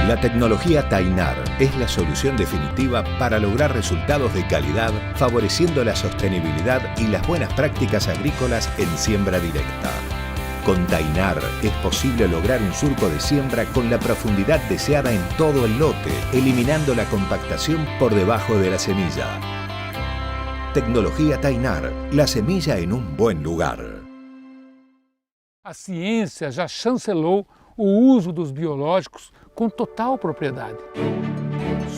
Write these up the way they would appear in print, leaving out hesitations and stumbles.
La tecnología Tainar es la solución definitiva para lograr resultados de calidad, favoreciendo la sostenibilidad y las buenas prácticas agrícolas en siembra directa. Con Tainar es posible lograr un surco de siembra con la profundidad deseada en todo el lote, eliminando la compactación por debajo de la semilla. Tecnologia Tainar, la semilla em bom lugar. A ciência já chancelou o uso dos biológicos com total propriedade.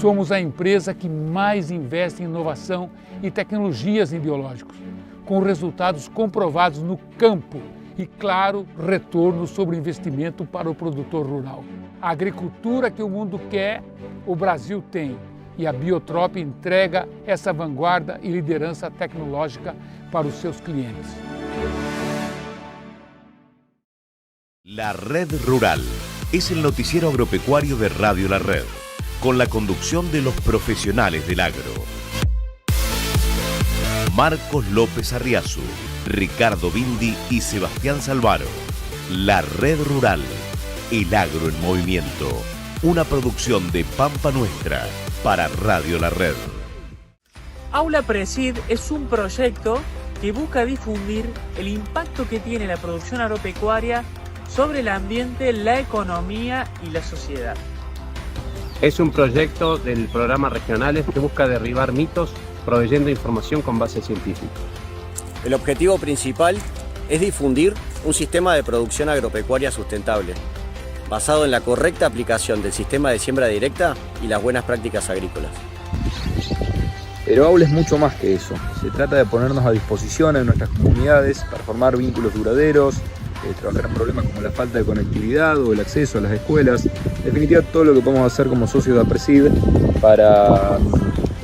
Somos a empresa que mais investe em inovação e tecnologias em biológicos, com resultados comprovados no campo e, claro, retorno sobre o investimento para o produtor rural. A agricultura que o mundo quer, o Brasil tem. E a Biotrop entrega essa vanguarda e liderança tecnológica para os seus clientes. La Red Rural es el noticiero agropecuario de Radio La Red, con la conducción de los profesionales del agro. Marcos López Arriazu, Ricardo Bindi y Sebastián Salvaro. La Red Rural, el agro en movimiento. Una producción de Pampa Nuestra para Radio La Red. Aula Presid es un proyecto que busca difundir el impacto que tiene la producción agropecuaria sobre el ambiente, la economía y la sociedad. Es un proyecto del programa Regionales que busca derribar mitos proveyendo información con base científica. El objetivo principal es difundir un sistema de producción agropecuaria sustentable, basado en la correcta aplicación del sistema de siembra directa y las buenas prácticas agrícolas. Pero Aula es mucho más que eso. Se trata de ponernos a disposición en nuestras comunidades para formar vínculos duraderos, trabajar en problemas como la falta de conectividad o el acceso a las escuelas. En definitiva, todo lo que podemos hacer como socios de APRESID para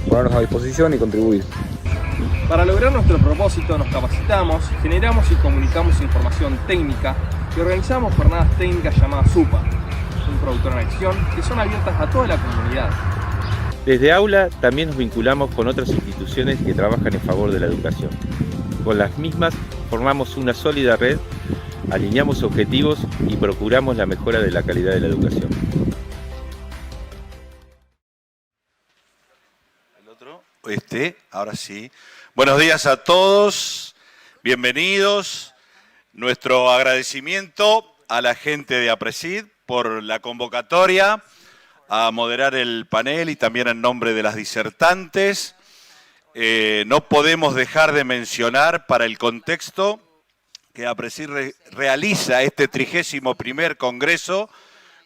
ponernos a disposición y contribuir. Para lograr nuestro propósito nos capacitamos, generamos y comunicamos información técnica y organizamos jornadas técnicas llamadas SUPA, un productor en acción, que son abiertas a toda la comunidad. Desde Aula también nos vinculamos con otras instituciones que trabajan en favor de la educación. Con las mismas formamos una sólida red, alineamos objetivos y procuramos la mejora de la calidad de la educación. Ahora sí. Buenos días a todos, bienvenidos. Nuestro agradecimiento a la gente de APRESID por la convocatoria a moderar el panel y también en nombre de las disertantes. No podemos dejar de mencionar para el contexto que APRESID realiza este 31º Congreso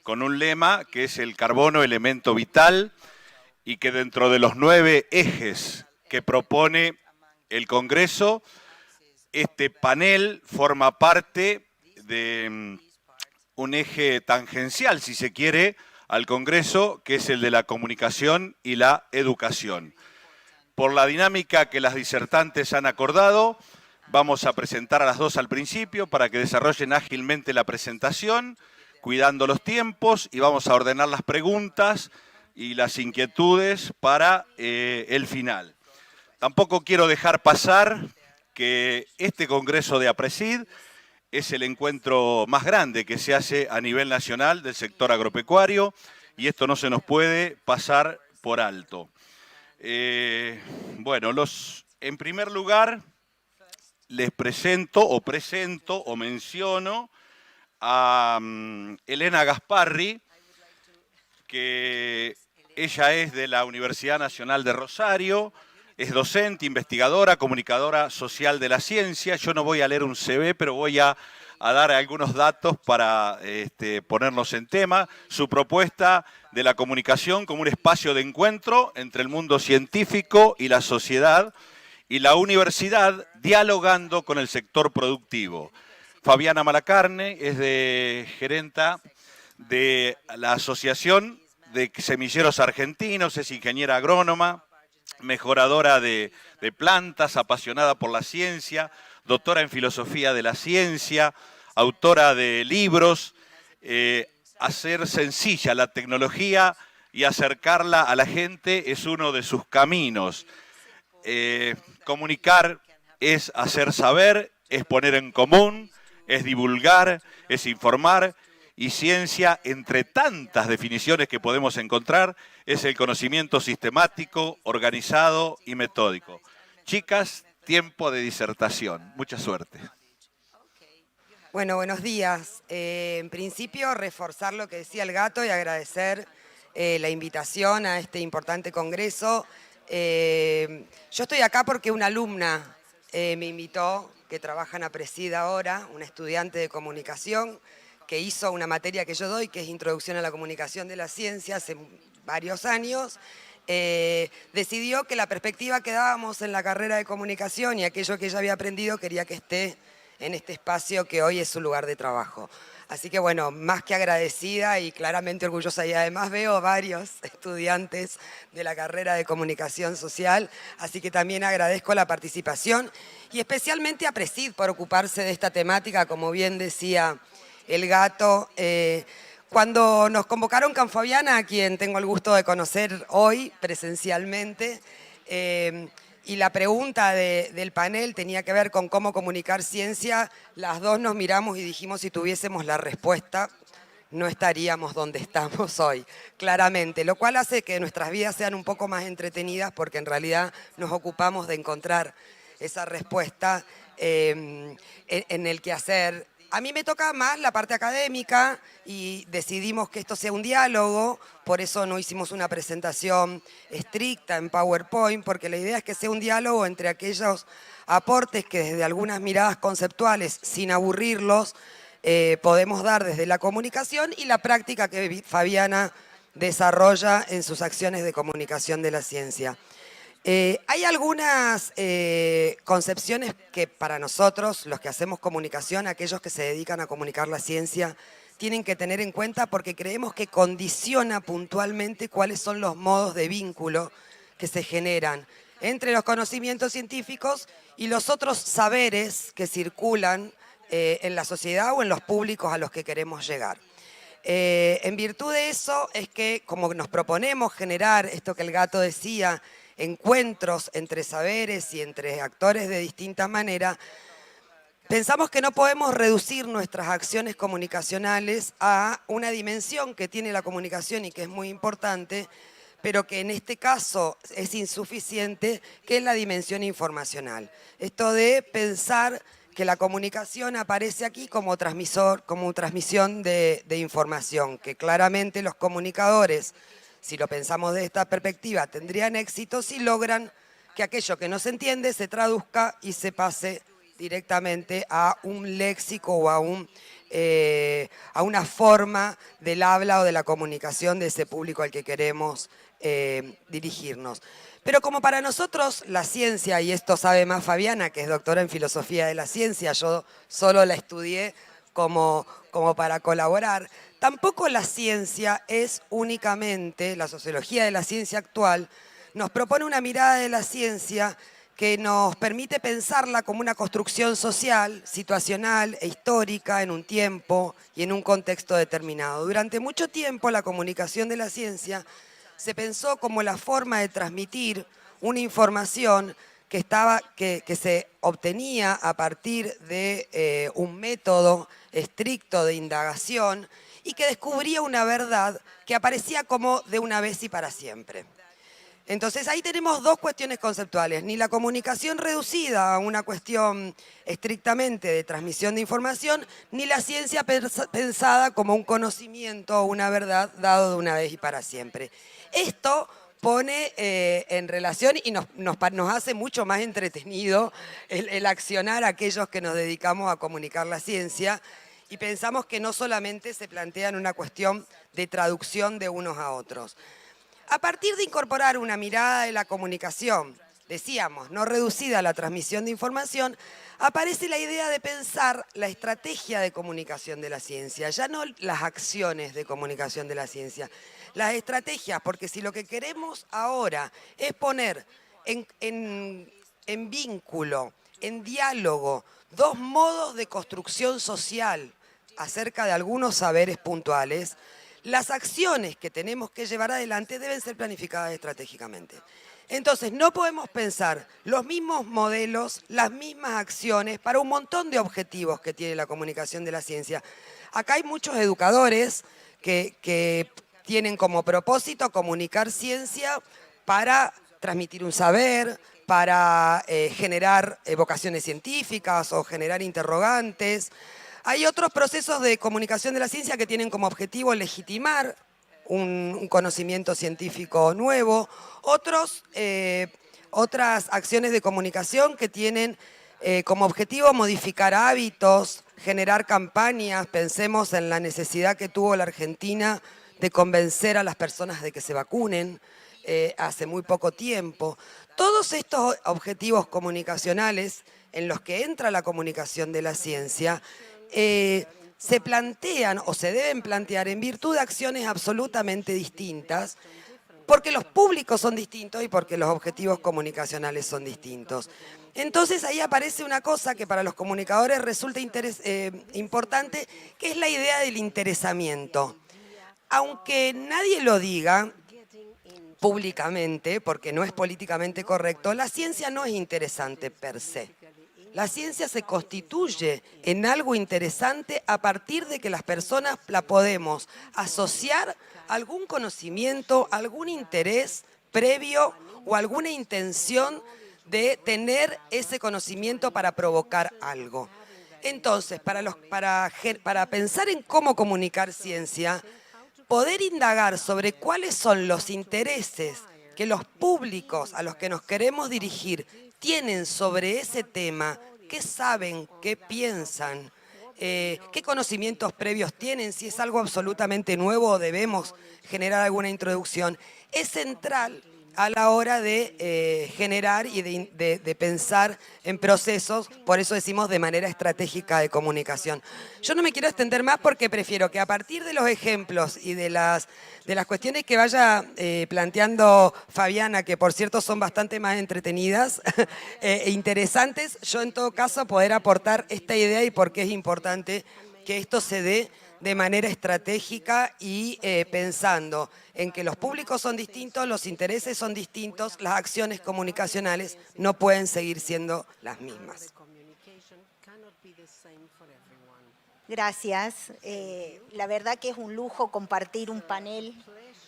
con un lema que es el carbono elemento vital y que dentro de los 9 ejes que propone el Congreso, este panel forma parte de un eje tangencial, si se quiere, al Congreso, que es el de la comunicación y la educación. Por la dinámica que las disertantes han acordado, vamos a presentar a las 2 al principio para que desarrollen ágilmente la presentación, cuidando los tiempos, y vamos a ordenar las preguntas y las inquietudes para el final. Tampoco quiero dejar pasar que este Congreso de APRESID es el encuentro más grande que se hace a nivel nacional del sector agropecuario y esto no se nos puede pasar por alto. Bueno, en primer lugar les presento o menciono a Elena Gasparri, que ella es de la Universidad Nacional de Rosario, es docente, investigadora, comunicadora social de la ciencia. Yo no voy a leer un CV, pero voy a dar algunos datos para ponernos en tema. Su propuesta de la comunicación como un espacio de encuentro entre el mundo científico y la sociedad y la universidad dialogando con el sector productivo. Fabiana Malacarne es gerenta de la Asociación de Semilleros Argentinos, es ingeniera agrónoma, mejoradora de plantas, apasionada por la ciencia, doctora en filosofía de la ciencia, autora de libros. Hacer sencilla la tecnología y acercarla a la gente es uno de sus caminos. Comunicar es hacer saber, es poner en común, es divulgar, es informar y ciencia, entre tantas definiciones que podemos encontrar, es el conocimiento sistemático, organizado y metódico. Chicas, tiempo de disertación. Mucha suerte. Bueno, buenos días. En principio, reforzar lo que decía el gato y agradecer la invitación a este importante congreso. Yo estoy acá porque una alumna me invitó, que trabaja en APRESID ahora, una estudiante de comunicación, que hizo una materia que yo doy, que es Introducción a la Comunicación de la Ciencia, hace varios años. Decidió que la perspectiva que dábamos en la carrera de comunicación y aquello que ella había aprendido quería que esté en este espacio que hoy es su lugar de trabajo. Así que bueno, más que agradecida y claramente orgullosa, y además veo varios estudiantes de la carrera de comunicación social, así que también agradezco la participación y especialmente a APRESID por ocuparse de esta temática, como bien decía el gato. Cuando nos convocaron Canfabiana, a quien tengo el gusto de conocer hoy presencialmente, y la pregunta del panel tenía que ver con cómo comunicar ciencia, las dos nos miramos y dijimos, si tuviésemos la respuesta, no estaríamos donde estamos hoy, claramente. Lo cual hace que nuestras vidas sean un poco más entretenidas porque en realidad nos ocupamos de encontrar esa respuesta en el quehacer. A mí me toca más la parte académica y decidimos que esto sea un diálogo, por eso no hicimos una presentación estricta en PowerPoint, porque la idea es que sea un diálogo entre aquellos aportes que desde algunas miradas conceptuales, sin aburrirlos, podemos dar desde la comunicación y la práctica que Fabiana desarrolla en sus acciones de comunicación de la ciencia. Hay algunas concepciones que para nosotros, los que hacemos comunicación, aquellos que se dedican a comunicar la ciencia, tienen que tener en cuenta porque creemos que condiciona puntualmente cuáles son los modos de vínculo que se generan entre los conocimientos científicos y los otros saberes que circulan en la sociedad o en los públicos a los que queremos llegar. En virtud de eso es que, como nos proponemos generar esto que el gato decía, encuentros entre saberes y entre actores de distinta manera, pensamos que no podemos reducir nuestras acciones comunicacionales a una dimensión que tiene la comunicación y que es muy importante, pero que en este caso es insuficiente, que es la dimensión informacional. Esto de pensar que la comunicación aparece aquí como transmisión de información, que claramente los comunicadores, si lo pensamos de esta perspectiva, tendrían éxito si logran que aquello que no se entiende se traduzca y se pase directamente a un léxico o a una forma del habla o de la comunicación de ese público al que queremos dirigirnos. Pero como para nosotros la ciencia, y esto sabe más Fabiana, que es doctora en filosofía de la ciencia, yo solo la estudié como para colaborar, tampoco la ciencia es únicamente, la sociología de la ciencia actual, nos propone una mirada de la ciencia que nos permite pensarla como una construcción social, situacional e histórica en un tiempo y en un contexto determinado. Durante mucho tiempo la comunicación de la ciencia se pensó como la forma de transmitir una información que se obtenía a partir de un método estricto de indagación y que descubría una verdad que aparecía como de una vez y para siempre. Entonces ahí tenemos dos cuestiones conceptuales, ni la comunicación reducida a una cuestión estrictamente de transmisión de información, ni la ciencia pensada como un conocimiento o una verdad dado de una vez y para siempre. Esto pone en relación y nos hace mucho más entretenido el accionar a aquellos que nos dedicamos a comunicar la ciencia y pensamos que no solamente se plantea en una cuestión de traducción de unos a otros. A partir de incorporar una mirada de la comunicación, decíamos, no reducida a la transmisión de información, aparece la idea de pensar la estrategia de comunicación de la ciencia, ya no las acciones de comunicación de la ciencia, las estrategias, porque si lo que queremos ahora es poner en vínculo, en diálogo, dos modos de construcción social acerca de algunos saberes puntuales, las acciones que tenemos que llevar adelante deben ser planificadas estratégicamente. Entonces, no podemos pensar los mismos modelos, las mismas acciones para un montón de objetivos que tiene la comunicación de la ciencia. Acá hay muchos educadores que tienen como propósito comunicar ciencia para transmitir un saber, para generar vocaciones científicas o generar interrogantes. Hay otros procesos de comunicación de la ciencia que tienen como objetivo legitimar un conocimiento científico nuevo, otras acciones de comunicación que tienen como objetivo modificar hábitos, generar campañas. Pensemos en la necesidad que tuvo la Argentina de convencer a las personas de que se vacunen hace muy poco tiempo. Todos estos objetivos comunicacionales en los que entra la comunicación de la ciencia se plantean o se deben plantear en virtud de acciones absolutamente distintas, porque los públicos son distintos y porque los objetivos comunicacionales son distintos. Entonces ahí aparece una cosa que para los comunicadores resulta importante, que es la idea del interesamiento. Aunque nadie lo diga públicamente, porque no es políticamente correcto, la ciencia no es interesante per se. La ciencia se constituye en algo interesante a partir de que las personas la podemos asociar a algún conocimiento, algún interés previo o alguna intención de tener ese conocimiento para provocar algo. Entonces, para pensar en cómo comunicar ciencia, poder indagar sobre cuáles son los intereses que los públicos a los que nos queremos dirigir tienen sobre ese tema, qué saben, qué piensan, qué conocimientos previos tienen, si es algo absolutamente nuevo o debemos generar alguna introducción, es central a la hora de generar y de pensar en procesos, por eso decimos de manera estratégica de comunicación. Yo no me quiero extender más porque prefiero que a partir de los ejemplos y de las cuestiones que vaya planteando Fabiana, que por cierto son bastante más entretenidas e interesantes, yo en todo caso poder aportar esta idea y por qué es importante que esto se dé de manera estratégica y pensando en que los públicos son distintos, los intereses son distintos, las acciones comunicacionales no pueden seguir siendo las mismas. Gracias. La verdad que es un lujo compartir un panel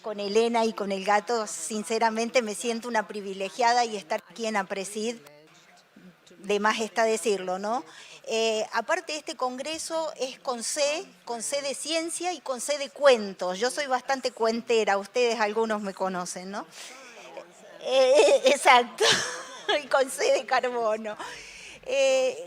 con Elena y con el gato. Sinceramente me siento una privilegiada y estar aquí en APRESID, de más está decirlo, ¿no? Aparte este congreso es con C de ciencia y con C de cuentos. Yo soy bastante cuentera, ustedes algunos me conocen, ¿no? Exacto, y con C de carbono.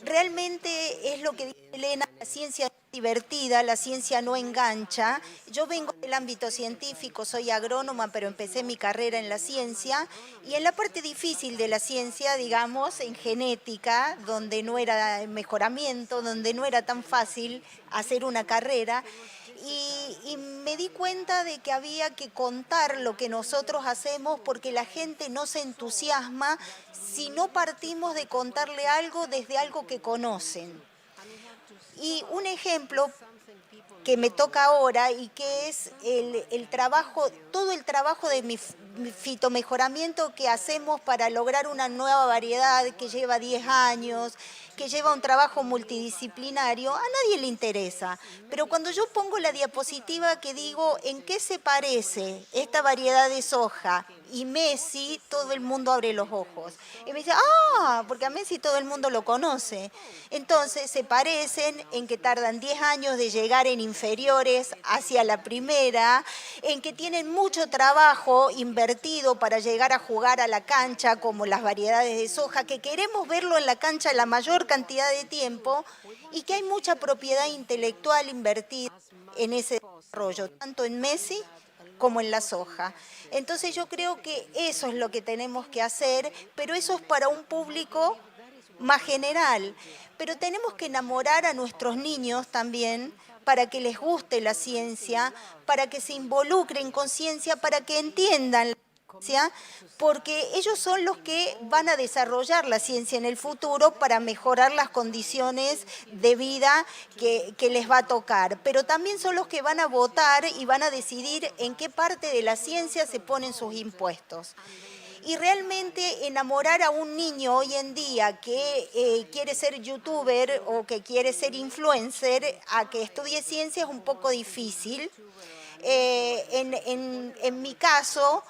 Realmente es lo que dice Elena, la ciencia es divertida, la ciencia no engancha. Yo vengo del ámbito científico, soy agrónoma, pero empecé mi carrera en la ciencia y en la parte difícil de la ciencia, digamos, en genética, donde no era mejoramiento, donde no era tan fácil hacer una carrera. Y me di cuenta de que había que contar lo que nosotros hacemos porque la gente no se entusiasma si no partimos de contarle algo desde algo que conocen. Y un ejemplo que me toca ahora y que es el trabajo, todo el trabajo de mi fitomejoramiento que hacemos para lograr una nueva variedad que lleva 10 años, que lleva un trabajo multidisciplinario, a nadie le interesa. Pero cuando yo pongo la diapositiva que digo en qué se parece esta variedad de soja y Messi, todo el mundo abre los ojos. Y me dice, porque a Messi todo el mundo lo conoce. Entonces se parecen en que tardan 10 años de llegar en inferiores hacia la primera, en que tienen mucho trabajo invertido para llegar a jugar a la cancha, como las variedades de soja, que queremos verlo en la cancha la mayor cantidad de tiempo y que hay mucha propiedad intelectual invertida en ese desarrollo, tanto en Messi como en la soja. Entonces yo creo que eso es lo que tenemos que hacer, pero eso es para un público más general. Pero tenemos que enamorar a nuestros niños también para que les guste la ciencia, para que se involucren con ciencia, para que entiendan la ciencia, porque ellos son los que van a desarrollar la ciencia en el futuro para mejorar las condiciones de vida que les va a tocar. Pero también son los que van a votar y van a decidir en qué parte de la ciencia se ponen sus impuestos. Y realmente enamorar a un niño hoy en día que quiere ser youtuber o que quiere ser influencer a que estudie ciencia es un poco difícil. En mi caso,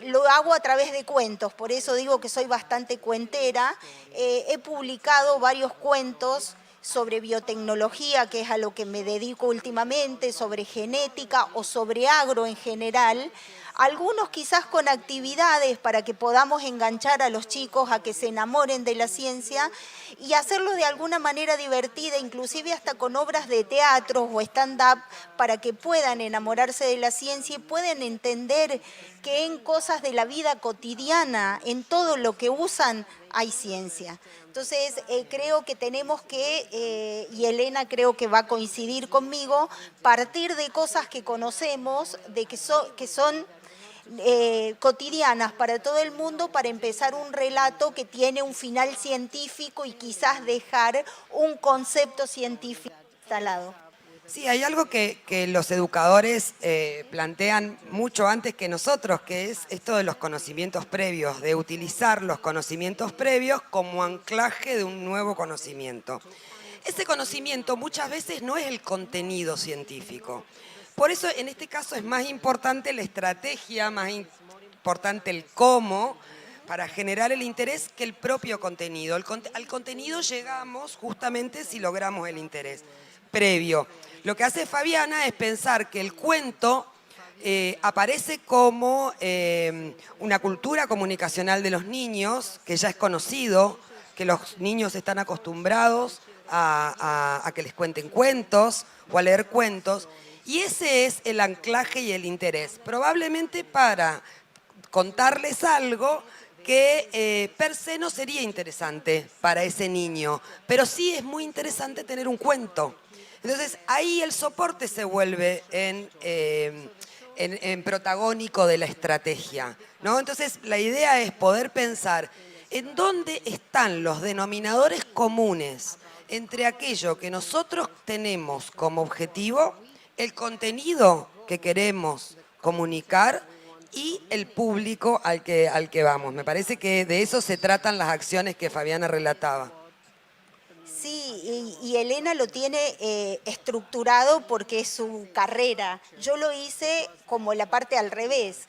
lo hago a través de cuentos, por eso digo que soy bastante cuentera. He publicado varios cuentos sobre biotecnología, que es a lo que me dedico últimamente, sobre genética o sobre agro en general. Algunos quizás con actividades para que podamos enganchar a los chicos a que se enamoren de la ciencia y hacerlo de alguna manera divertida, inclusive hasta con obras de teatro o stand-up, para que puedan enamorarse de la ciencia y puedan entender que en cosas de la vida cotidiana, en todo lo que usan, hay ciencia. Entonces, creo que tenemos que, y Elena creo que va a coincidir conmigo, partir de cosas que conocemos, de que son cotidianas para todo el mundo, para empezar un relato que tiene un final científico y quizás dejar un concepto científico instalado. Sí, hay algo que los educadores plantean mucho antes que nosotros, que es esto de los conocimientos previos, de utilizar los conocimientos previos como anclaje de un nuevo conocimiento. Ese conocimiento muchas veces no es el contenido científico. Por eso en este caso es más importante la estrategia, más importante el cómo, para generar el interés que el propio contenido. Al contenido llegamos justamente si logramos el interés previo. Lo que hace Fabiana es pensar que el cuento aparece como una cultura comunicacional de los niños, que ya es conocido, que los niños están acostumbrados a que les cuenten cuentos o a leer cuentos, y ese es el anclaje y el interés, probablemente para contarles algo que per se no sería interesante para ese niño, pero sí es muy interesante tener un cuento. Entonces ahí el soporte se vuelve en protagónico de la estrategia, ¿no? Entonces la idea es poder pensar en dónde están los denominadores comunes entre aquello que nosotros tenemos como objetivo, el contenido que queremos comunicar y el público al que vamos. Me parece que de eso se tratan las acciones que Fabiana relataba. Sí, y Elena lo tiene estructurado porque es su carrera. Yo lo hice como la parte al revés.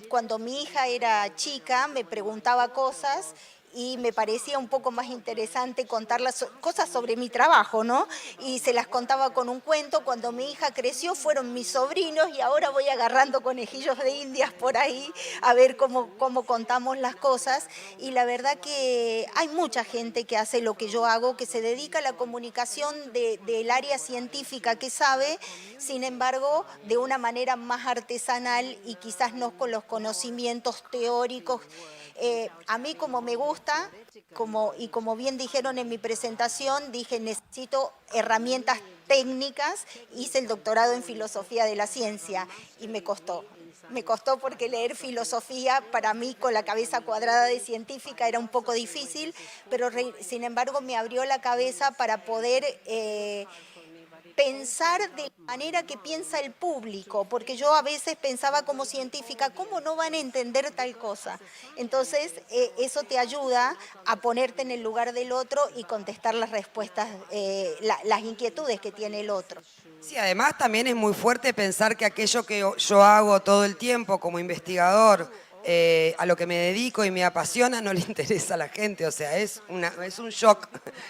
Cuando mi hija era chica me preguntaba cosas y me parecía un poco más interesante contar las cosas sobre mi trabajo, ¿no? Y se las contaba con un cuento. Cuando mi hija creció fueron mis sobrinos y ahora voy agarrando conejillos de indias por ahí a ver cómo contamos las cosas. Y la verdad que hay mucha gente que hace lo que yo hago, que se dedica a la comunicación del área científica que sabe, sin embargo, de una manera más artesanal y quizás no con los conocimientos teóricos. A mí como me gusta, y como bien dijeron en mi presentación, dije necesito herramientas técnicas, hice el doctorado en filosofía de la ciencia y me costó. Me costó porque leer filosofía para mí con la cabeza cuadrada de científica era un poco difícil, pero sin embargo me abrió la cabeza para poder pensar de la manera que piensa el público, porque yo a veces pensaba como científica, ¿cómo no van a entender tal cosa? Entonces, eso te ayuda a ponerte en el lugar del otro y contestar las respuestas, las inquietudes que tiene el otro. Sí, además también es muy fuerte pensar que aquello que yo hago todo el tiempo como investigador, a lo que me dedico y me apasiona, no le interesa a la gente. O sea, es un shock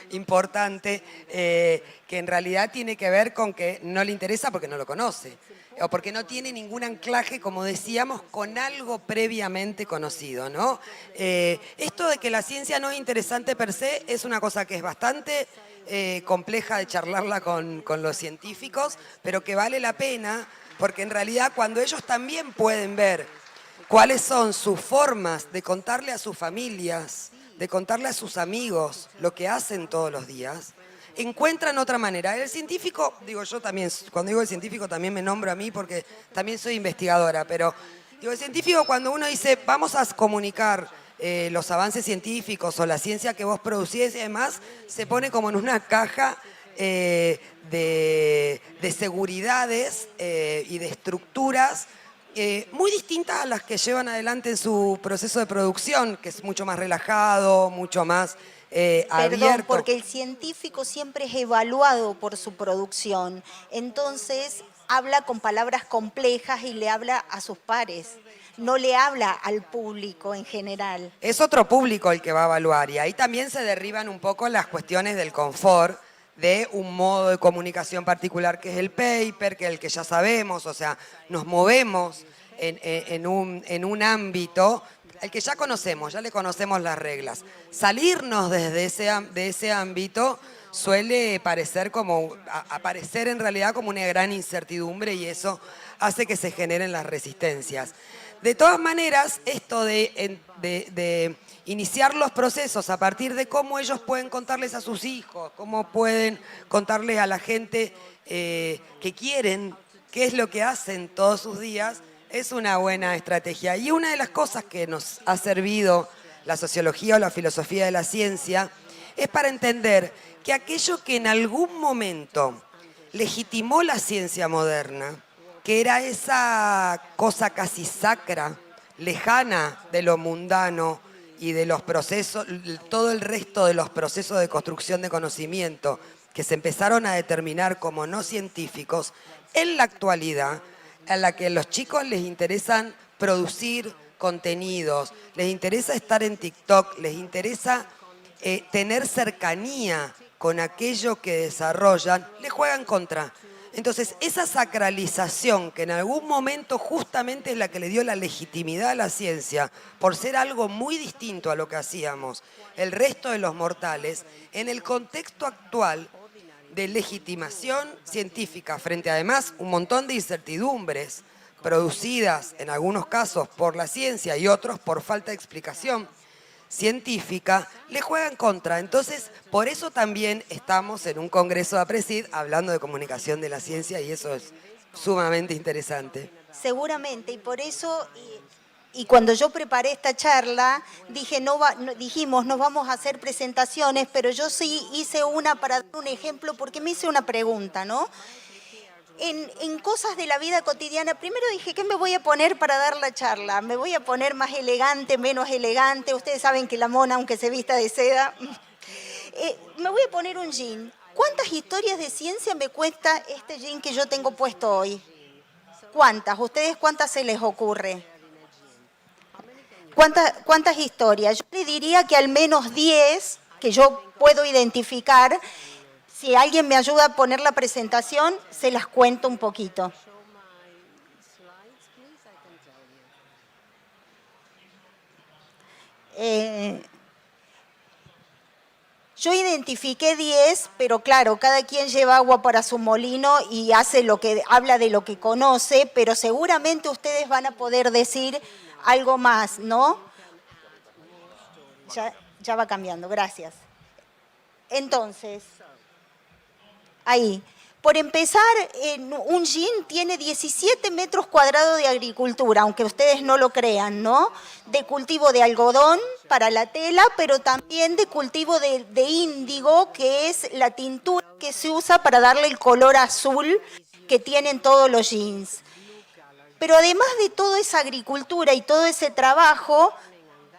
importante que en realidad tiene que ver con que no le interesa porque no lo conoce o porque no tiene ningún anclaje, como decíamos, con algo previamente conocido, ¿no? Esto de que la ciencia no es interesante per se es una cosa que es bastante compleja de charlarla con los científicos, pero que vale la pena porque en realidad cuando ellos también pueden ver cuáles son sus formas de contarle a sus familias, de contarle a sus amigos lo que hacen todos los días, encuentran otra manera. El científico, digo yo también, cuando digo el científico también me nombro a mí porque también soy investigadora, pero digo el científico cuando uno dice vamos a comunicar los avances científicos o la ciencia que vos producís y demás, se pone como en una caja de seguridades y de estructuras muy distintas a las que llevan adelante en su proceso de producción, que es mucho más relajado, mucho más abierto. Perdón, porque el científico siempre es evaluado por su producción, entonces habla con palabras complejas y le habla a sus pares, no le habla al público en general. Es otro público el que va a evaluar, y ahí también se derriban un poco las cuestiones del confort, de un modo de comunicación particular que es el paper, que es el que ya sabemos, o sea, nos movemos en un ámbito al que ya conocemos, ya le conocemos las reglas. Salirnos de ese ámbito suele aparecer en realidad como una gran incertidumbre, y eso hace que se generen las resistencias. De todas maneras, esto de iniciar los procesos a partir de cómo ellos pueden contarles a sus hijos, cómo pueden contarles a la gente que quieren, qué es lo que hacen todos sus días, es una buena estrategia. Y una de las cosas que nos ha servido la sociología o la filosofía de la ciencia es para entender que aquello que en algún momento legitimó la ciencia moderna, que era esa cosa casi sacra, lejana de lo mundano y de los procesos, todo el resto de los procesos de construcción de conocimiento que se empezaron a determinar como no científicos, en la actualidad, a la que a los chicos les interesan producir contenidos, les interesa estar en TikTok, les interesa tener cercanía con aquello que desarrollan, les juegan contra. Entonces, esa sacralización que en algún momento justamente es la que le dio la legitimidad a la ciencia, por ser algo muy distinto a lo que hacíamos el resto de los mortales, en el contexto actual de legitimación científica, frente además un montón de incertidumbres producidas en algunos casos por la ciencia y otros por falta de explicación científica, le juegan contra. Entonces, por eso también estamos en un congreso de APRESID hablando de comunicación de la ciencia, y eso es sumamente interesante. Seguramente, y por eso, y cuando yo preparé esta charla, dijimos, no vamos a hacer presentaciones, pero yo sí hice una para dar un ejemplo, porque me hice una pregunta, ¿no? En cosas de la vida cotidiana, primero dije, ¿qué me voy a poner para dar la charla? ¿Me voy a poner más elegante, menos elegante? Ustedes saben que la mona, aunque se vista de seda, me voy a poner un jean. ¿Cuántas historias de ciencia me cuesta este jean que yo tengo puesto hoy? ¿Cuántas? ¿Ustedes cuántas se les ocurre? ¿Cuántas historias? Yo le diría que al menos 10 que yo puedo identificar. Si alguien me ayuda a poner la presentación, se las cuento un poquito. Yo identifiqué 10, pero claro, cada quien lleva agua para su molino y habla de lo que conoce, pero seguramente ustedes van a poder decir algo más, ¿no? Ya va cambiando, gracias. Entonces, ahí. Por empezar, un jean tiene 17 metros cuadrados de agricultura, aunque ustedes no lo crean, ¿no? De cultivo de algodón para la tela, pero también de cultivo de índigo, que es la tintura que se usa para darle el color azul que tienen todos los jeans. Pero además de toda esa agricultura y todo ese trabajo,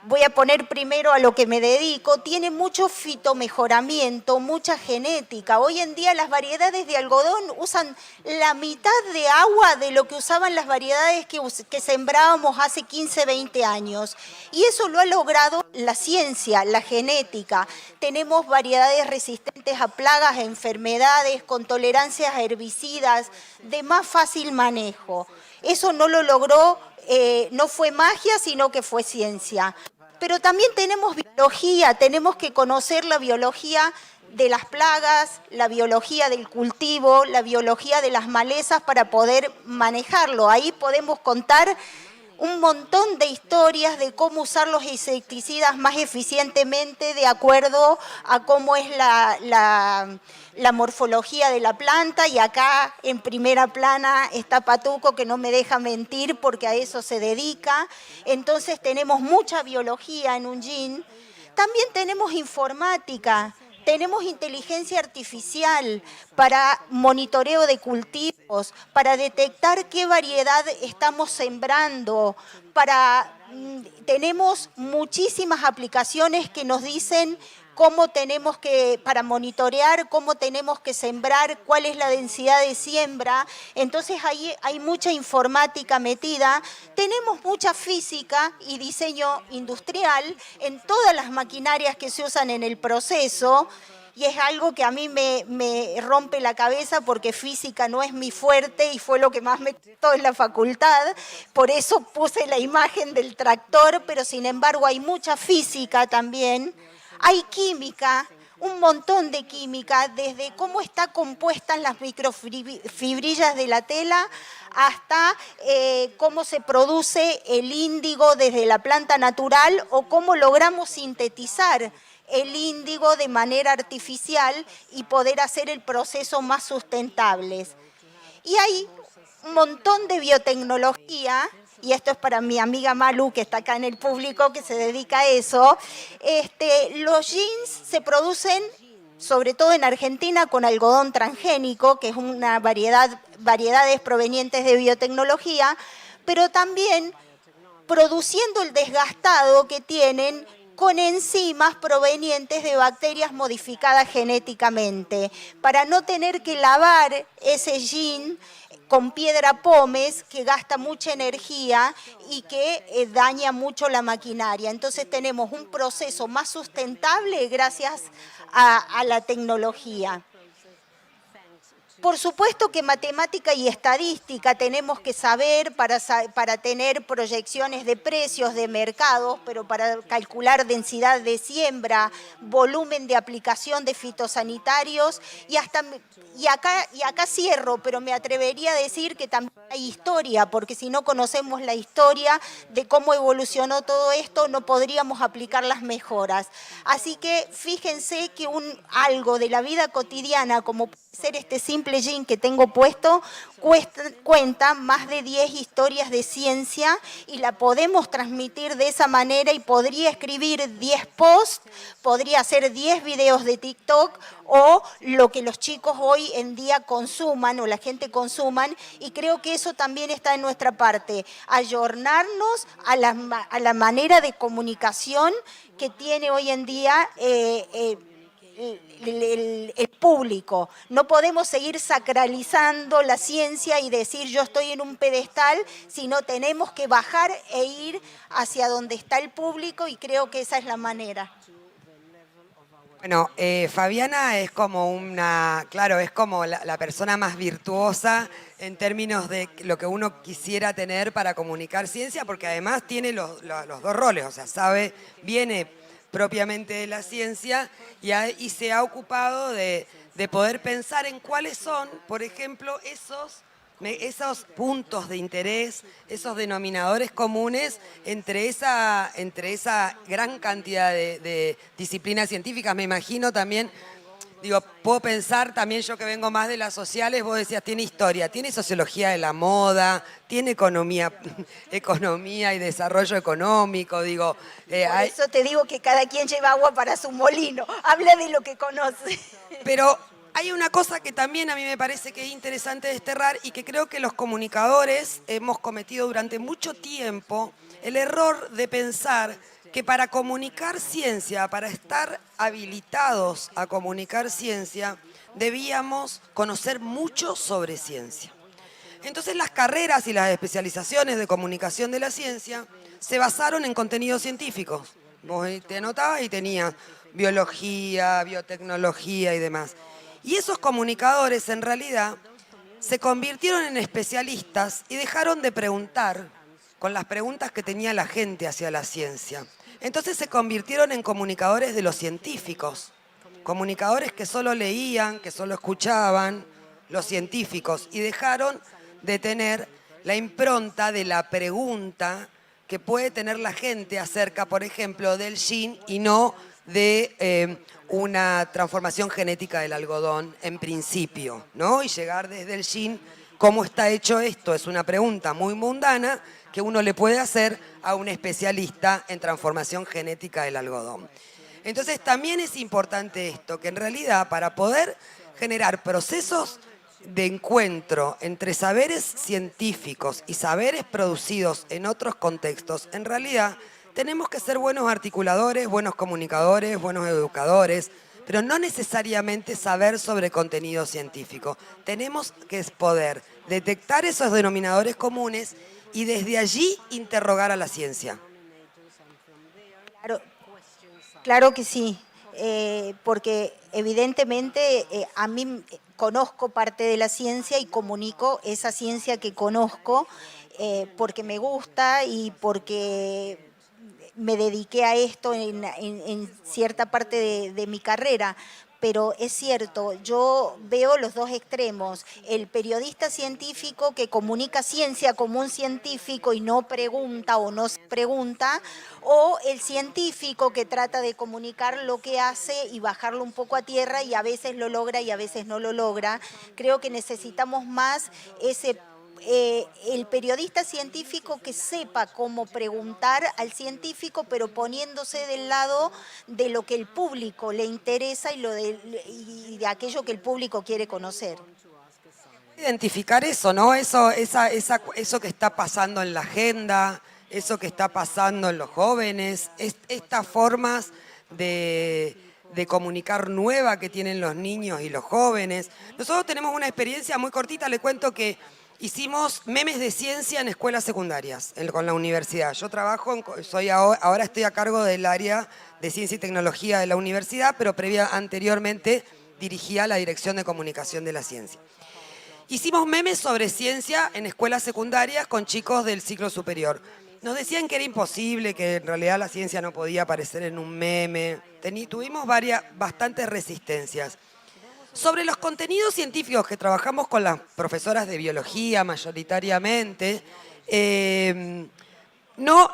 voy a poner primero a lo que me dedico, tiene mucho fitomejoramiento, mucha genética. Hoy en día las variedades de algodón usan la mitad de agua de lo que usaban las variedades que sembrábamos hace 15, 20 años. Y eso lo ha logrado la ciencia, la genética. Tenemos variedades resistentes a plagas, a enfermedades, con tolerancias a herbicidas, de más fácil manejo. Eso no lo logró, no fue magia, sino que fue ciencia. Pero también tenemos biología, tenemos que conocer la biología de las plagas, la biología del cultivo, la biología de las malezas para poder manejarlo. Ahí podemos contar un montón de historias de cómo usar los insecticidas más eficientemente de acuerdo a cómo es la morfología de la planta, y acá en primera plana está Patuco, que no me deja mentir porque a eso se dedica. Entonces tenemos mucha biología en un jean. También tenemos informática, tenemos inteligencia artificial para monitoreo de cultivo. para detectar qué variedad estamos sembrando, tenemos muchísimas aplicaciones que nos dicen cómo tenemos que, para monitorear, cómo tenemos que sembrar, cuál es la densidad de siembra. Entonces ahí hay mucha informática metida. Tenemos mucha física y diseño industrial en todas las maquinarias que se usan en el proceso. Y es algo que a mí me rompe la cabeza porque física no es mi fuerte y fue lo que más me costó en la facultad. Por eso puse la imagen del tractor, pero sin embargo hay mucha física también. Hay química, un montón de química, desde cómo están compuestas las microfibrillas de la tela hasta cómo se produce el índigo desde la planta natural o cómo logramos sintetizar el índigo de manera artificial y poder hacer el proceso más sustentable. Y hay un montón de biotecnología, y esto es para mi amiga Malu, que está acá en el público, que se dedica a eso. Los jeans se producen, sobre todo en Argentina, con algodón transgénico, que es una variedades provenientes de biotecnología, pero también produciendo el desgastado que tienen con enzimas provenientes de bacterias modificadas genéticamente, para no tener que lavar ese jean con piedra pómez que gasta mucha energía y que daña mucho la maquinaria. Entonces tenemos un proceso más sustentable gracias a la tecnología. Por supuesto que matemática y estadística tenemos que saber para tener proyecciones de precios de mercados, pero para calcular densidad de siembra, volumen de aplicación de fitosanitarios y acá cierro, pero me atrevería a decir que también hay historia, porque si no conocemos la historia de cómo evolucionó todo esto, no podríamos aplicar las mejoras. Así que fíjense que algo de la vida cotidiana, como puede ser este simple jean que tengo puesto, cuenta más de 10 historias de ciencia y la podemos transmitir de esa manera y podría escribir 10 posts, podría hacer 10 videos de TikTok o lo que los chicos hoy en día consuman o la gente consuman, y creo que eso también está en nuestra parte, ayornarnos a la manera de comunicación que tiene hoy en día el público. No podemos seguir sacralizando la ciencia y decir yo estoy en un pedestal, sino tenemos que bajar e ir hacia donde está el público, y creo que esa es la manera. Bueno, Fabiana es como es como la persona más virtuosa en términos de lo que uno quisiera tener para comunicar ciencia, porque además tiene los dos roles, o sea, viene propiamente de la ciencia y se ha ocupado de poder pensar en cuáles son, por ejemplo, esos puntos de interés, esos denominadores comunes entre esa gran cantidad de disciplinas científicas. Me imagino también, puedo pensar también, yo que vengo más de las sociales, vos decías, tiene historia, tiene sociología de la moda, tiene economía y desarrollo económico, Por eso te digo que cada quien lleva agua para su molino, habla de lo que conoce. Pero hay una cosa que también a mí me parece que es interesante desterrar y que creo que los comunicadores hemos cometido durante mucho tiempo, el error de pensar que para comunicar ciencia, para estar habilitados a comunicar ciencia, debíamos conocer mucho sobre ciencia. Entonces las carreras y las especializaciones de comunicación de la ciencia se basaron en contenidos científicos. Vos te anotabas y tenías biología, biotecnología y demás. Y esos comunicadores en realidad se convirtieron en especialistas y dejaron de preguntar con las preguntas que tenía la gente hacia la ciencia. Entonces se convirtieron en comunicadores de los científicos, comunicadores que solo leían, que solo escuchaban, los científicos, y dejaron de tener la impronta de la pregunta que puede tener la gente acerca, por ejemplo, del yin y no de una transformación genética del algodón en principio, ¿no? Y llegar desde el yin, ¿cómo está hecho esto? Es una pregunta muy mundana que uno le puede hacer a un especialista en transformación genética del algodón. Entonces también es importante esto, que en realidad para poder generar procesos de encuentro entre saberes científicos y saberes producidos en otros contextos, en realidad tenemos que ser buenos articuladores, buenos comunicadores, buenos educadores, pero no necesariamente saber sobre contenido científico. Tenemos que poder detectar esos denominadores comunes y desde allí interrogar a la ciencia. Claro que sí, porque evidentemente a mí conozco parte de la ciencia y comunico esa ciencia que conozco porque me gusta y porque me dediqué a esto en cierta parte de mi carrera. Pero es cierto, yo veo los dos extremos. El periodista científico que comunica ciencia como un científico y no pregunta o no se pregunta, o el científico que trata de comunicar lo que hace y bajarlo un poco a tierra y a veces lo logra y a veces no lo logra. Creo que necesitamos más el periodista científico que sepa cómo preguntar al científico, pero poniéndose del lado de lo que el público le interesa y de aquello que el público quiere conocer. Identificar eso, ¿no? Eso que está pasando en la agenda, eso que está pasando en los jóvenes, estas formas de comunicar nueva que tienen los niños y los jóvenes. Nosotros tenemos una experiencia muy cortita, le cuento que hicimos memes de ciencia en escuelas secundarias con la universidad. Yo trabajo, ahora estoy a cargo del área de ciencia y tecnología de la universidad, pero anteriormente dirigía la Dirección de Comunicación de la Ciencia. Hicimos memes sobre ciencia en escuelas secundarias con chicos del ciclo superior. Nos decían que era imposible, que en realidad la ciencia no podía aparecer en un meme. Tuvimos bastantes resistencias. Sobre los contenidos científicos que trabajamos con las profesoras de biología mayoritariamente, no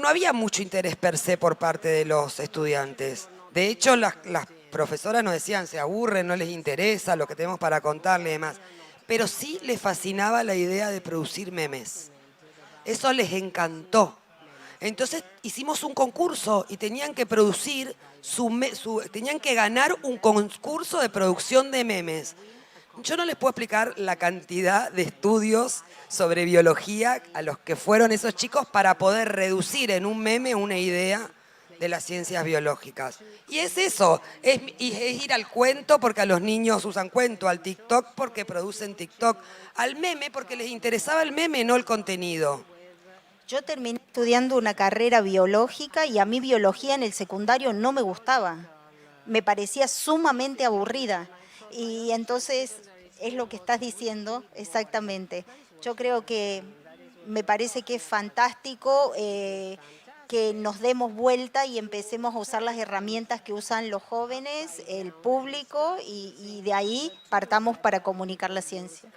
había mucho interés per se por parte de los estudiantes. De hecho, las profesoras nos decían, se aburren, no les interesa lo que tenemos para contarles y demás. Pero sí les fascinaba la idea de producir memes. Eso les encantó. Entonces hicimos un concurso y tenían que producir tenían que ganar un concurso de producción de memes. Yo no les puedo explicar la cantidad de estudios sobre biología a los que fueron esos chicos para poder reducir en un meme una idea de las ciencias biológicas. Y es eso, es ir al cuento porque a los niños usan cuento, al TikTok porque producen TikTok, al meme porque les interesaba el meme, no el contenido. Yo terminé estudiando una carrera biológica y a mí biología en el secundario no me gustaba. Me parecía sumamente aburrida. Y entonces es lo que estás diciendo exactamente. Yo creo que me parece que es fantástico que nos demos vuelta y empecemos a usar las herramientas que usan los jóvenes, el público, y de ahí partamos para comunicar la ciencia.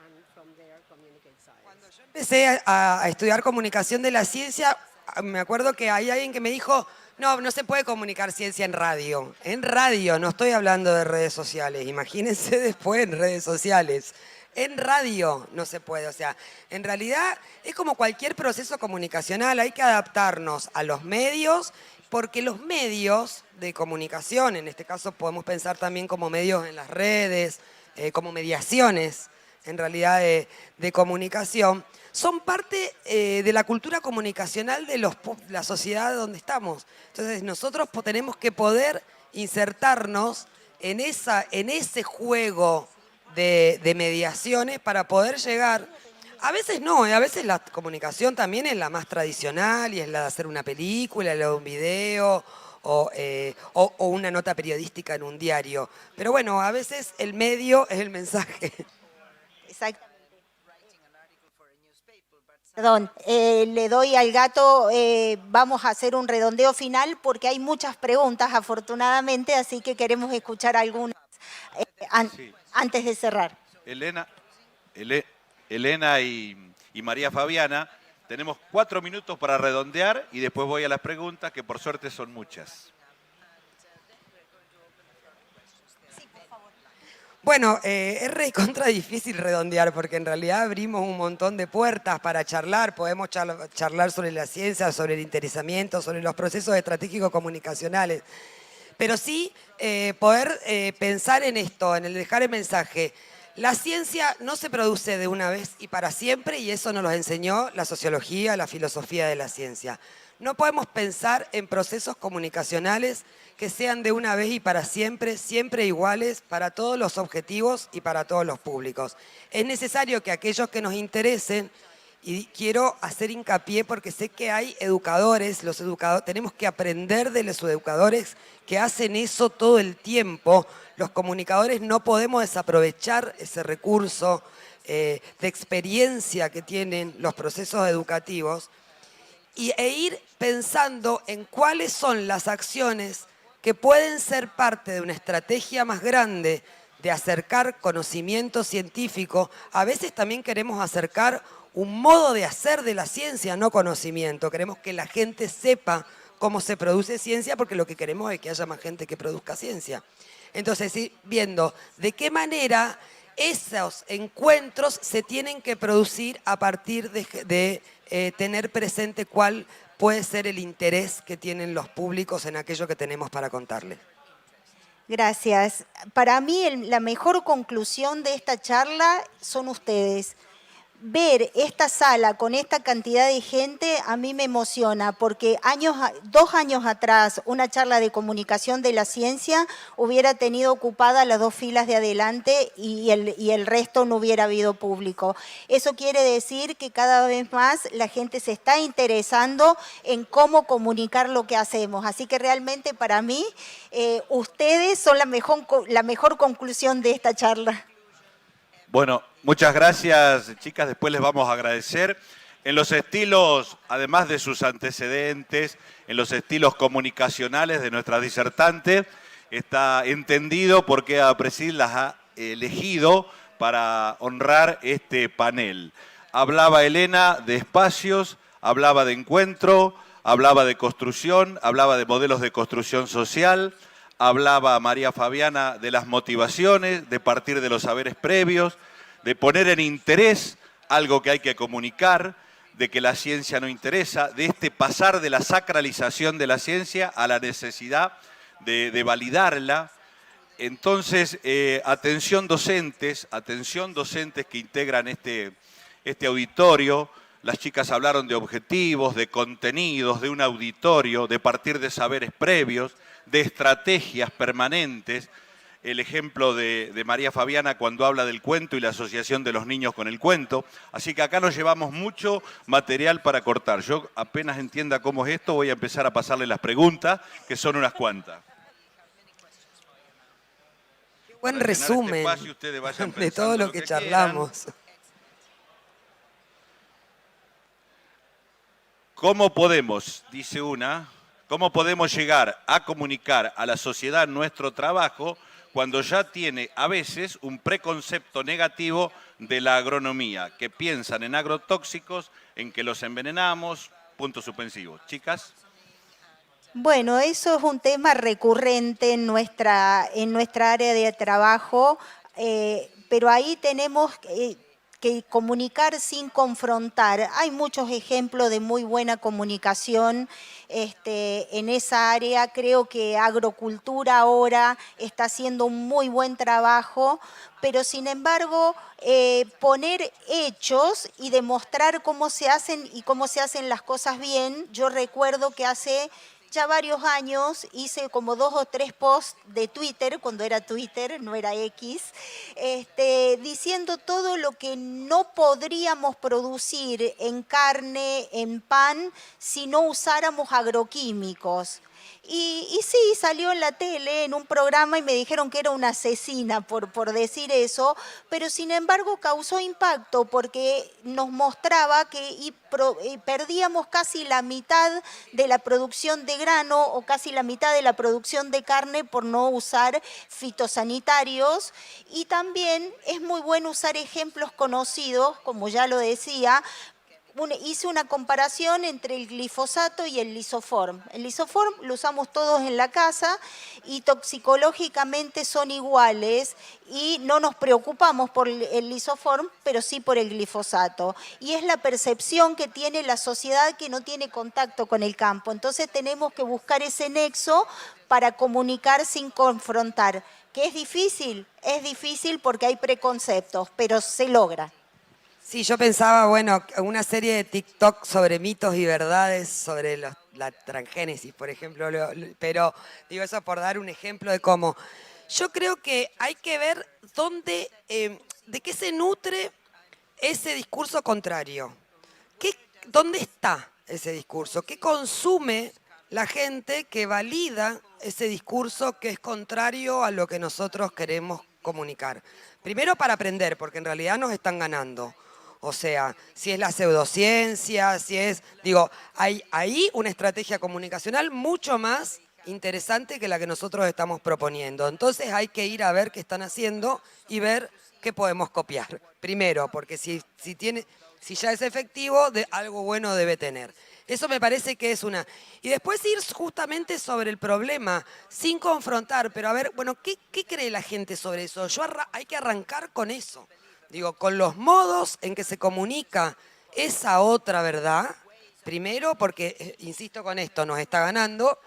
Empecé a estudiar comunicación de la ciencia, me acuerdo que hay alguien que me dijo, no se puede comunicar ciencia en radio. En radio, no estoy hablando de redes sociales, imagínense después en redes sociales. En radio no se puede, o sea, en realidad es como cualquier proceso comunicacional, hay que adaptarnos a los medios, porque los medios de comunicación, en este caso podemos pensar también como medios en las redes, como mediaciones, en realidad de comunicación, son parte de la cultura comunicacional de la sociedad donde estamos. Entonces nosotros tenemos que poder insertarnos en ese juego de mediaciones para poder llegar. A veces no, a veces la comunicación también es la más tradicional y es la de hacer una película, la de un video o una nota periodística en un diario. Pero bueno, a veces el medio es el mensaje. Exactamente. Perdón, le doy al gato, vamos a hacer un redondeo final porque hay muchas preguntas afortunadamente, así que queremos escuchar algunas antes de cerrar. Elena y María Fabiana, tenemos 4 minutos para redondear y después voy a las preguntas, que por suerte son muchas. Bueno, es recontra difícil redondear porque en realidad abrimos un montón de puertas para charlar. Podemos charlar sobre la ciencia, sobre el interesamiento, sobre los procesos estratégicos comunicacionales. Pero sí poder pensar en esto, en el dejar el mensaje. La ciencia no se produce de una vez y para siempre, y eso nos lo enseñó la sociología, la filosofía de la ciencia. No podemos pensar en procesos comunicacionales que sean de una vez y para siempre, siempre iguales para todos los objetivos y para todos los públicos. Es necesario que aquellos que nos interesen, y quiero hacer hincapié porque sé que hay educadores, tenemos que aprender de los educadores que hacen eso todo el tiempo. Los comunicadores no podemos desaprovechar ese recurso de experiencia que tienen los procesos educativos e ir pensando en cuáles son las acciones que pueden ser parte de una estrategia más grande de acercar conocimiento científico. A veces también queremos acercar un modo de hacer de la ciencia, no conocimiento. Queremos que la gente sepa cómo se produce ciencia porque lo que queremos es que haya más gente que produzca ciencia. Entonces, ir viendo de qué manera esos encuentros se tienen que producir a partir de tener presente cuál puede ser el interés que tienen los públicos en aquello que tenemos para contarles. Gracias. Para mí la mejor conclusión de esta charla son ustedes. Ver esta sala con esta cantidad de gente a mí me emociona porque 2 años atrás una charla de comunicación de la ciencia hubiera tenido ocupadas las 2 filas de adelante y el resto no hubiera habido público. Eso quiere decir que cada vez más la gente se está interesando en cómo comunicar lo que hacemos. Así que realmente para mí ustedes son la mejor conclusión de esta charla. Bueno, muchas gracias, chicas. Después les vamos a agradecer. En los estilos, además de sus antecedentes, en los estilos comunicacionales de nuestra disertante, está entendido por qué APRESID las ha elegido para honrar este panel. Hablaba Elena de espacios, hablaba de encuentro, hablaba de construcción, hablaba de modelos de construcción social, hablaba María Fabiana de las motivaciones, de partir de los saberes previos, de poner en interés algo que hay que comunicar, de que la ciencia no interesa, de pasar de la sacralización de la ciencia a la necesidad de validarla. Entonces, atención docentes que integran este auditorio. Las chicas hablaron de objetivos, de contenidos, de un auditorio, de partir de saberes previos, de estrategias permanentes. El ejemplo de María Fabiana cuando habla del cuento y la asociación de los niños con el cuento. Así que acá nos llevamos mucho material para cortar. Yo apenas entienda cómo es esto, voy a empezar a pasarle las preguntas, que son unas cuantas. Buen resumen de todo lo que charlamos. ¿Cómo podemos, dice una, cómo podemos llegar a comunicar a la sociedad nuestro trabajo cuando ya tiene a veces un preconcepto negativo de la agronomía, que piensan en agrotóxicos, en que los envenenamos, puntos suspensivos? Chicas. Bueno, eso es un tema recurrente en nuestra área de trabajo, pero ahí tenemos que comunicar sin confrontar. Hay muchos ejemplos de muy buena comunicación en esa área. Creo que Agrocultura ahora está haciendo un muy buen trabajo, pero sin embargo poner hechos y demostrar cómo se hacen y cómo se hacen las cosas bien. Yo recuerdo que hace ya varios años hice como 2 o 3 posts de Twitter, cuando era Twitter, no era X, diciendo todo lo que no podríamos producir en carne, en pan, si no usáramos agroquímicos. Y sí, salió en la tele, en un programa, y me dijeron que era una asesina por decir eso, pero sin embargo causó impacto porque nos mostraba que perdíamos casi la mitad de la producción de grano o casi la mitad de la producción de carne por no usar fitosanitarios. Y también es muy bueno usar ejemplos conocidos, como ya lo decía. Hice una comparación entre el glifosato y el lisoform. El lisoform lo usamos todos en la casa y toxicológicamente son iguales y no nos preocupamos por el lisoform, pero sí por el glifosato. Y es la percepción que tiene la sociedad que no tiene contacto con el campo. Entonces tenemos que buscar ese nexo para comunicar sin confrontar. ¿Que es difícil porque hay preconceptos, pero se logra. Sí, yo pensaba, bueno, una serie de TikTok sobre mitos y verdades sobre la transgénesis, por ejemplo, pero digo eso por dar un ejemplo de cómo. Yo creo que hay que ver dónde, de qué se nutre ese discurso contrario. ¿Dónde está ese discurso? ¿Qué consume la gente que valida ese discurso que es contrario a lo que nosotros queremos comunicar? Primero para aprender, porque en realidad nos están ganando. O sea, si es la pseudociencia, si es... Digo, hay ahí una estrategia comunicacional mucho más interesante que la que nosotros estamos proponiendo. Entonces hay que ir a ver qué están haciendo y ver qué podemos copiar. Primero, porque si ya es efectivo, algo bueno debe tener. Eso me parece que es una... Y después ir justamente sobre el problema, sin confrontar, pero a ver, bueno, ¿qué cree la gente sobre eso? Hay que arrancar con eso. Digo, con los modos en que se comunica esa otra verdad, primero porque, insisto con esto, nos está ganando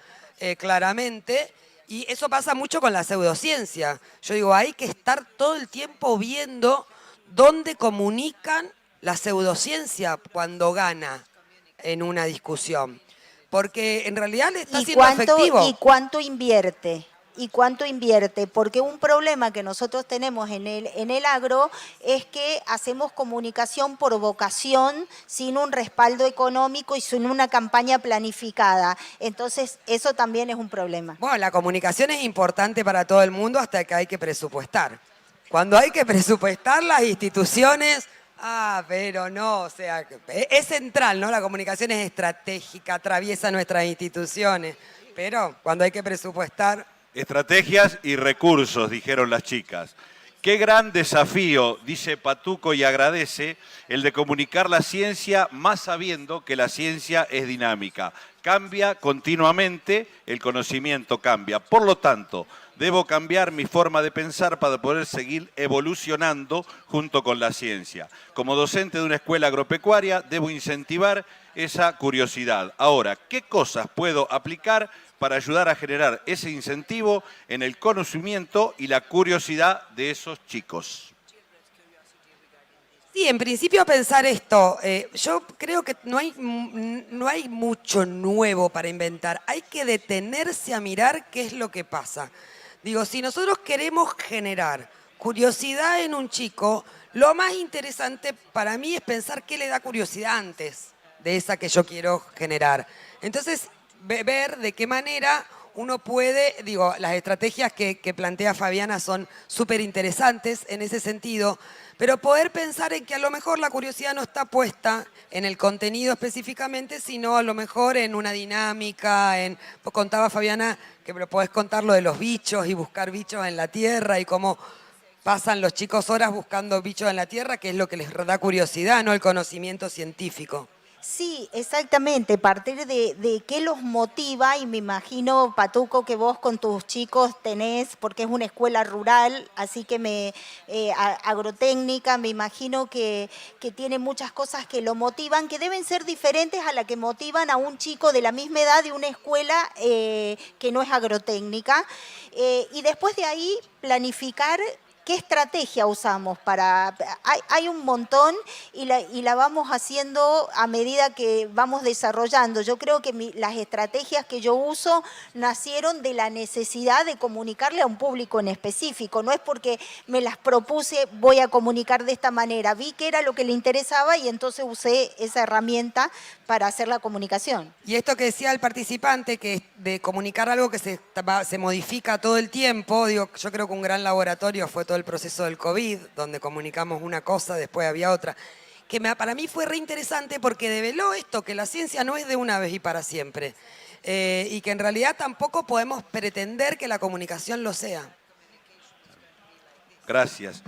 claramente, y eso pasa mucho con la pseudociencia. Yo digo, hay que estar todo el tiempo viendo dónde comunican la pseudociencia cuando gana en una discusión, porque en realidad le está siendo efectivo. ¿Y cuánto invierte? Porque un problema que nosotros tenemos en el agro es que hacemos comunicación por vocación, sin un respaldo económico y sin una campaña planificada. Entonces, eso también es un problema. Bueno, la comunicación es importante para todo el mundo hasta que hay que presupuestar. Cuando hay que presupuestar, las instituciones... pero no, o sea, es central, ¿no? La comunicación es estratégica, atraviesa nuestras instituciones, pero cuando hay que presupuestar... Estrategias y recursos, dijeron las chicas. Qué gran desafío, dice Patuco y agradece, el de comunicar la ciencia más sabiendo que la ciencia es dinámica. Cambia continuamente, el conocimiento cambia. Por lo tanto, debo cambiar mi forma de pensar para poder seguir evolucionando junto con la ciencia. Como docente de una escuela agropecuaria, debo incentivar esa curiosidad. Ahora, ¿qué cosas puedo aplicar para ayudar a generar ese incentivo en el conocimiento y la curiosidad de esos chicos? Sí, en principio pensar esto, yo creo que no hay mucho nuevo para inventar, hay que detenerse a mirar qué es lo que pasa. Digo, si nosotros queremos generar curiosidad en un chico, lo más interesante para mí es pensar qué le da curiosidad antes de esa que yo quiero generar. Entonces, ver de qué manera uno puede, digo, las estrategias que plantea Fabiana son súper interesantes en ese sentido, pero poder pensar en que a lo mejor la curiosidad no está puesta en el contenido específicamente, sino a lo mejor en una dinámica, contaba Fabiana que podés contar lo de los bichos y buscar bichos en la tierra y cómo pasan los chicos horas buscando bichos en la tierra, que es lo que les da curiosidad, no el conocimiento científico. Sí, exactamente, partir de qué los motiva, y me imagino, Patuco, que vos con tus chicos tenés, porque es una escuela rural, así que agrotécnica, me imagino que tiene muchas cosas que lo motivan, que deben ser diferentes a la que motivan a un chico de la misma edad de una escuela que no es agrotécnica, y después de ahí planificar ¿qué estrategia usamos? Hay un montón y la vamos haciendo a medida que vamos desarrollando. Yo creo que las estrategias que yo uso nacieron de la necesidad de comunicarle a un público en específico. No es porque me las propuse, voy a comunicar de esta manera. Vi que era lo que le interesaba y entonces usé esa herramienta para hacer la comunicación. Y esto que decía el participante, que de comunicar algo que se modifica todo el tiempo, digo, yo creo que un gran laboratorio fue todo el proceso del COVID, donde comunicamos una cosa, después había otra, que para mí fue re interesante porque develó esto, que la ciencia no es de una vez y para siempre, y que en realidad tampoco podemos pretender que la comunicación lo sea. Gracias.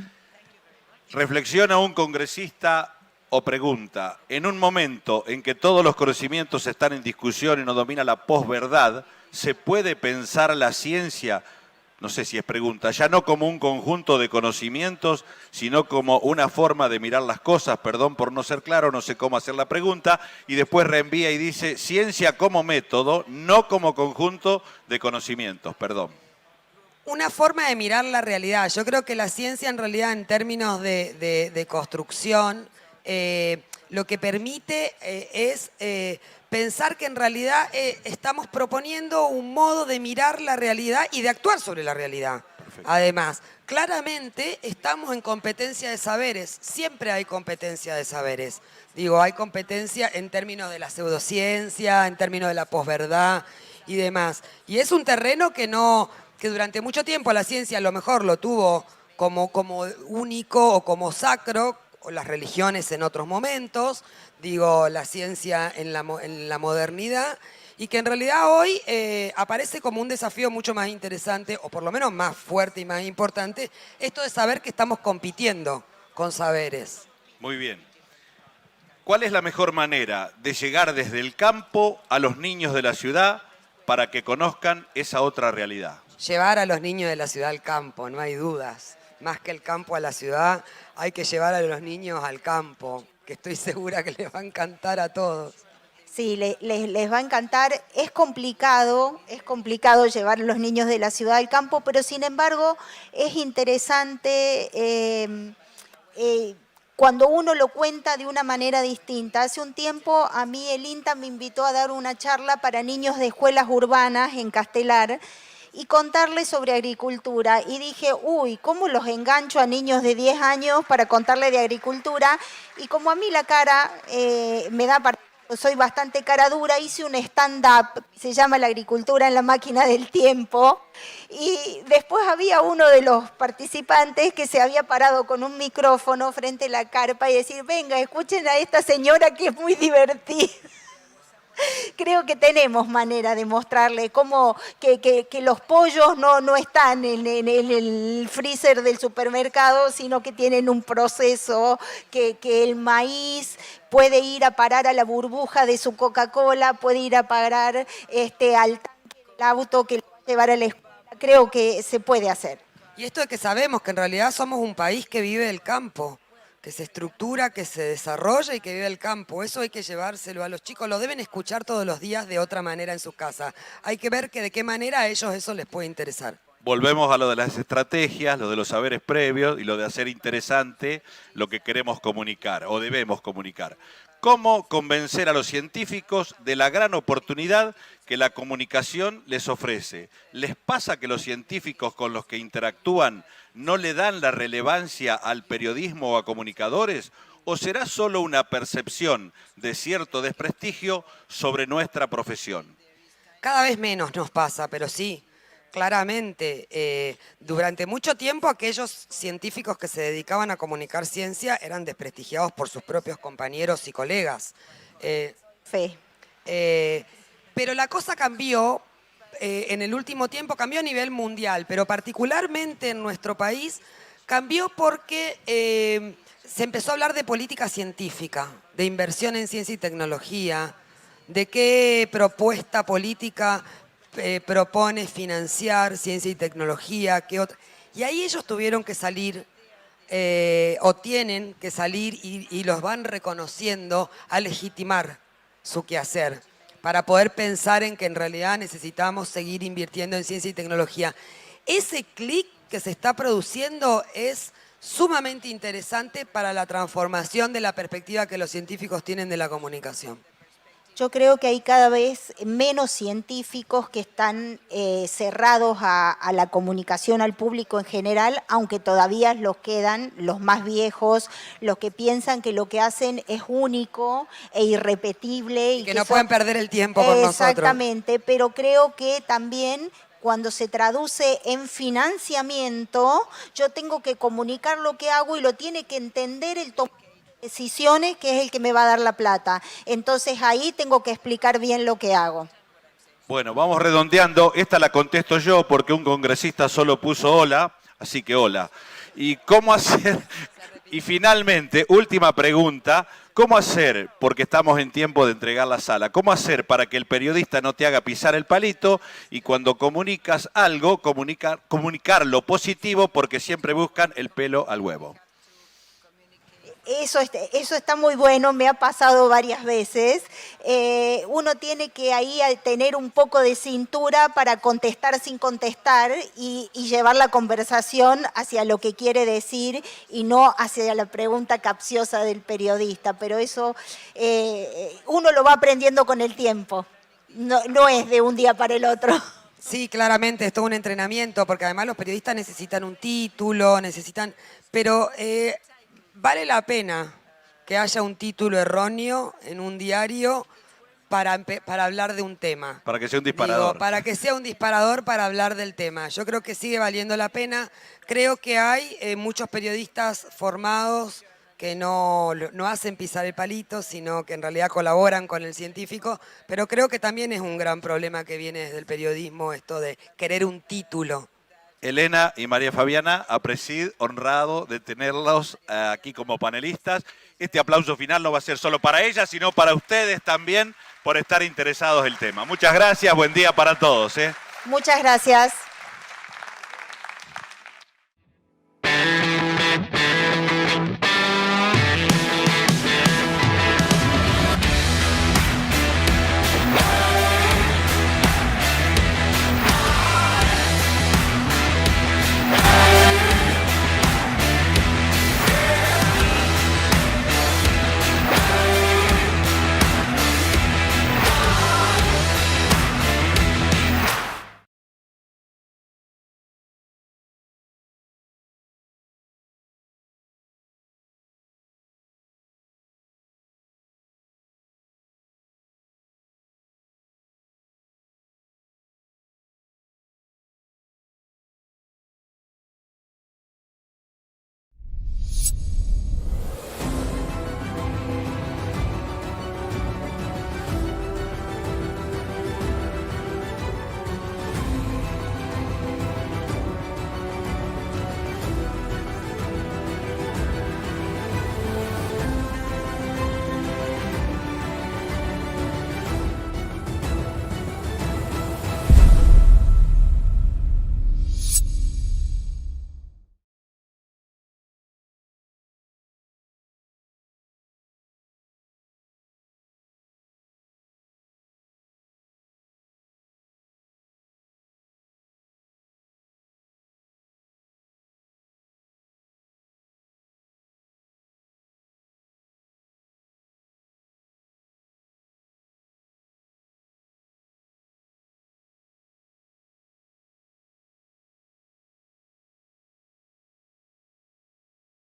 Reflexiona un congresista o pregunta, en un momento en que todos los conocimientos están en discusión y no domina la posverdad, ¿se puede pensar la ciencia? No sé si es pregunta, ya no como un conjunto de conocimientos, sino como una forma de mirar las cosas, perdón por no ser claro, no sé cómo hacer la pregunta, y después reenvía y dice, ciencia como método, no como conjunto de conocimientos, perdón. una forma de mirar la realidad. Yo creo que la ciencia en realidad en términos de construcción lo que permite es pensar que en realidad estamos proponiendo un modo de mirar la realidad y de actuar sobre la realidad. Perfecto. Además, claramente estamos en competencia de saberes, siempre hay competencia de saberes. Digo, hay competencia en términos de la pseudociencia, en términos de la posverdad y demás. Y es un terreno que durante mucho tiempo la ciencia a lo mejor lo tuvo como único o como sacro, o las religiones en otros momentos, digo, la ciencia en la modernidad, y que en realidad hoy aparece como un desafío mucho más interesante, o por lo menos más fuerte y más importante, esto de saber que estamos compitiendo con saberes. Muy bien. ¿Cuál es la mejor manera de llegar desde el campo a los niños de la ciudad para que conozcan esa otra realidad? Llevar a los niños de la ciudad al campo, no hay dudas. Más que el campo a la ciudad, hay que llevar a los niños al campo, que estoy segura que les va a encantar a todos. Sí, les va a encantar. Es complicado llevar a los niños de la ciudad al campo, pero sin embargo es interesante cuando uno lo cuenta de una manera distinta. Hace un tiempo a mí el INTA me invitó a dar una charla para niños de escuelas urbanas en Castelar, y contarles sobre agricultura. Y dije, uy, ¿cómo los engancho a niños de 10 años para contarles de agricultura? Y como a mí la cara me da para... Soy bastante cara dura, hice un stand-up, se llama La agricultura en la máquina del tiempo, y después había uno de los participantes que se había parado con un micrófono frente a la carpa y decir, venga, escuchen a esta señora que es muy divertida. Creo que tenemos manera de mostrarle cómo que los pollos no están en el freezer del supermercado, sino que tienen un proceso, que el maíz puede ir a parar a la burbuja de su Coca-Cola, puede ir a parar al tanque del auto que lo va a llevar a la escuela. Creo que se puede hacer. Y esto de que sabemos que en realidad somos un país que vive del campo, que se estructura, que se desarrolla y que vive el campo. Eso hay que llevárselo a los chicos. Lo deben escuchar todos los días de otra manera en su casa. Hay que ver que de qué manera a ellos eso les puede interesar. Volvemos a lo de las estrategias, lo de los saberes previos y lo de hacer interesante lo que queremos comunicar o debemos comunicar. ¿Cómo convencer a los científicos de la gran oportunidad que la comunicación les ofrece? ¿Les pasa que los científicos con los que interactúan no le dan la relevancia al periodismo o a comunicadores? ¿O será solo una percepción de cierto desprestigio sobre nuestra profesión? Cada vez menos nos pasa, pero sí, claramente. Durante mucho tiempo aquellos científicos que se dedicaban a comunicar ciencia eran desprestigiados por sus propios compañeros y colegas. Pero la cosa cambió. En el último tiempo cambió a nivel mundial, pero particularmente en nuestro país cambió porque se empezó a hablar de política científica, de inversión en ciencia y tecnología, de qué propuesta política propone financiar ciencia y tecnología, qué otra. Y ahí ellos tuvieron que salir, o tienen que salir, y los van reconociendo, a legitimar su quehacer, para poder pensar en que en realidad necesitamos seguir invirtiendo en ciencia y tecnología. Ese clic que se está produciendo es sumamente interesante para la transformación de la perspectiva que los científicos tienen de la comunicación. Yo creo que hay cada vez menos científicos que están cerrados a la comunicación al público en general, aunque todavía los quedan, los más viejos, los que piensan que lo que hacen es único e irrepetible. Y que no pueden perder el tiempo con nosotros. Exactamente, pero creo que también cuando se traduce en financiamiento, yo tengo que comunicar lo que hago y lo tiene que entender el decisiones, que es el que me va a dar la plata. Entonces ahí tengo que explicar bien lo que hago. Bueno, vamos redondeando. Esta la contesto yo porque un congresista solo puso hola, así que hola. ¿Y cómo hacer? Y finalmente, última pregunta, ¿cómo hacer, porque estamos en tiempo de entregar la sala, cómo hacer para que el periodista no te haga pisar el palito y cuando comunicas algo, comunicar lo positivo porque siempre buscan el pelo al huevo? Eso está muy bueno, me ha pasado varias veces. Uno tiene que ahí tener un poco de cintura para contestar sin contestar y llevar la conversación hacia lo que quiere decir y no hacia la pregunta capciosa del periodista. Pero eso uno lo va aprendiendo con el tiempo, no es de un día para el otro. Sí, claramente es todo un entrenamiento, porque además los periodistas necesitan un título, pero vale la pena que haya un título erróneo en un diario para hablar de un tema. Para que sea un disparador. Para que sea un disparador para hablar del tema. Yo creo que sigue valiendo la pena. Creo que hay muchos periodistas formados que no hacen pisar el palito, sino que en realidad colaboran con el científico, pero creo que también es un gran problema que viene desde el periodismo, esto de querer un título. Elena y María Fabiana, APRESID, honrado de tenerlos aquí como panelistas. Este aplauso final no va a ser solo para ellas, sino para ustedes también por estar interesados en el tema. Muchas gracias, buen día para todos. Muchas gracias.